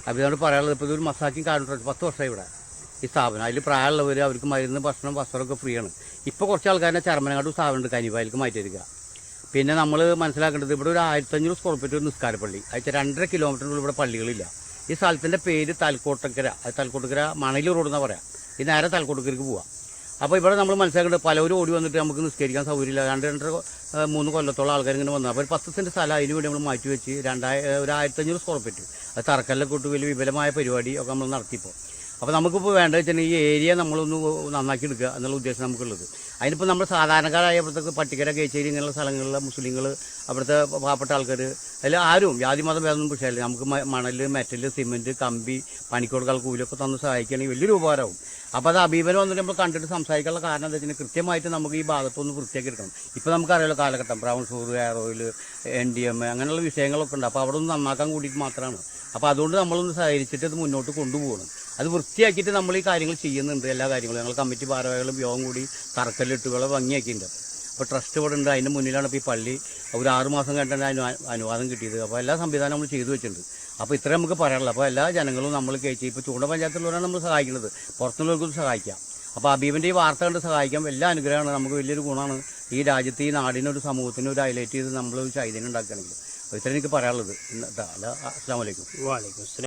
അപ്പോൾ ഇതുകൊണ്ട് പറയാനുള്ളത് ഇപ്പോൾ ഇതൊരു മസാജിങ് കൗണ്ടർ 10 വർഷമായി ഇവിടെ ഈ സ്ഥാപനം. അതിൽ പ്രായമുള്ളവർ അവർക്ക് മരുന്ന് ഭക്ഷണം വസ്ത്രമൊക്കെ ഫ്രീ ആണ്. ഇപ്പോൾ കുറച്ച് ആൾക്കാരുടെ ചർമ്മനങ്ങാട്ട് സ്ഥാപനമുണ്ട് കനിവായിലേക്ക് മാറ്റിയിരിക്കുക. പിന്നെ നമ്മൾ മനസ്സിലാക്കേണ്ടത് ഇവിടെ ഒരു 1500 സ്ക്വയർ ഫീറ്റ് ഒരു നിസ്കാരപ്പള്ളി, അയച്ച 2.5 കിലോമീറ്ററിനുള്ളിൽ ഇവിടെ പള്ളികളില്ല. ഈ സ്ഥലത്തിൻ്റെ പേര് തലക്കോട്ടക്കര. അത് തലക്കോട്ടക്കര മണലി റോഡ് എന്നാണ് പറയാം. ഈ നേരെ തലക്കോട്ടക്കരക്ക് പോവാം. അപ്പോൾ ഇവിടെ നമ്മൾ മനസ്സിലാക്കേണ്ടത് പലവരും ഓടി വന്നിട്ട് നമുക്ക് നിസ്കരിക്കാൻ സൗകര്യമില്ല. 2-3 കൊല്ലത്തോളം ആൾക്കാർ ഇങ്ങനെ വന്നു. അപ്പോൾ ഒരു 10 സെൻറ്റ് സ്ഥലം അതിന് വേണ്ടി നമ്മൾ മാറ്റി വെച്ച് ഒരു 1500 സ്ക്വയർ ഫീറ്റ് അത് തറക്കല്ലൊക്കെ ഇട്ട് വലിയ വിപുലമായ പരിപാടി ഒക്കെ നമ്മൾ നടത്തിയപ്പോൾ. അപ്പോൾ നമുക്കിപ്പോൾ വേണ്ടത് വെച്ചാൽ ഈ ഏരിയ നമ്മളൊന്ന് നന്നാക്കി എടുക്കുക എന്നുള്ള ഉദ്ദേശം നമുക്കുള്ളത്. അതിനിപ്പോൾ നമ്മൾ സാധാരണക്കാരായ ഇവിടുത്തെ പട്ടിക്കര കേച്ചേരി ഇങ്ങനെയുള്ള സ്ഥലങ്ങളിലെ മുസ്ലിങ്ങൾ, അവിടുത്തെ പാവപ്പെട്ട ആൾക്കാർ, അതിൽ ആരും ജാതി മതം വേറൊന്നും വിഷയമല്ല. നമുക്ക് മണൽ, മെറ്റൽ, സിമെൻറ്റ്, കമ്പി, പണിക്കൊടുക്കാൾ കൂലിയൊക്കെ തന്ന് സഹായിക്കുകയാണെങ്കിൽ വലിയൊരു ഉപകാരമാവും. അപ്പോൾ അത് അബീബനെ വന്നിട്ട് നമ്മൾ കണ്ടിട്ട് സംസാരിക്കാനുള്ള കാരണം എന്താ വെച്ചാൽ കൃത്യമായിട്ട് നമുക്ക് ഈ ഭാഗത്തൊന്ന് വൃത്തിയാക്കി എടുക്കണം. ഇപ്പോൾ നമുക്കറിയാലോ കാലഘട്ടം, brown sugar, hair oil, NDM അങ്ങനെയുള്ള വിഷയങ്ങളൊക്കെ ഉണ്ട്. അപ്പോൾ അവിടെ ഒന്ന് നന്നാക്കാൻ കൂടിയിട്ട് മാത്രമാണ്. അപ്പോൾ അതുകൊണ്ട് നമ്മളൊന്ന് സഹകരിച്ചിട്ട് അത് മുന്നോട്ട് കൊണ്ടുപോകണം. അത് വൃത്തിയാക്കിയിട്ട് നമ്മൾ ഈ കാര്യങ്ങൾ ചെയ്യുന്നുണ്ട്. എല്ലാ കാര്യങ്ങളും ഞങ്ങൾ കമ്മിറ്റി ഭാരവാഹികളും യോഗം കൂടി തറക്കല്ലിട്ടുകളെ ഭംഗിയാക്കിയിട്ടുണ്ട്. അപ്പോൾ ട്രസ്റ്റ് ഇവിടെ ഉണ്ട്. അതിൻ്റെ മുന്നിലാണ് ഇപ്പോൾ ഈ പള്ളി. ഒരു 6 മാസം കഴിഞ്ഞാണ് അനുവാദം കിട്ടിയത്. അപ്പോൾ എല്ലാ സംവിധാനം നമ്മൾ ചെയ്തു വെച്ചിട്ടുണ്ട്. അപ്പോൾ ഇത്രയും നമുക്ക് പറയാനുള്ളൂ. അപ്പോൾ എല്ലാ ജനങ്ങളും നമ്മൾ കഴിച്ച് ഇപ്പോൾ ചൂണ്ട പഞ്ചായത്തിലുള്ളവരാണ് നമ്മൾ സഹായിക്കുന്നത്. പുറത്തുള്ളവർക്കും സഹായിക്കാം. അപ്പോൾ അബീബിൻ്റെ ഈ വാർത്ത കണ്ട് സഹായിക്കാം. എല്ലാ അനുഗ്രഹമാണ്. നമുക്ക് വലിയൊരു ഗുണമാണ്. ഈ രാജ്യത്ത് ഈ നാടിനൊരു സമൂഹത്തിന് ഒരു ഹൈലൈറ്റ് ചെയ്ത് നമ്മൾ ചൈതന്യം ഉണ്ടാക്കുകയാണെങ്കിൽ. അപ്പോൾ ഇത്രയും എനിക്ക് പറയാനുള്ളത്. അസ്സലാമു അലൈക്കും. വാലൈക്കും.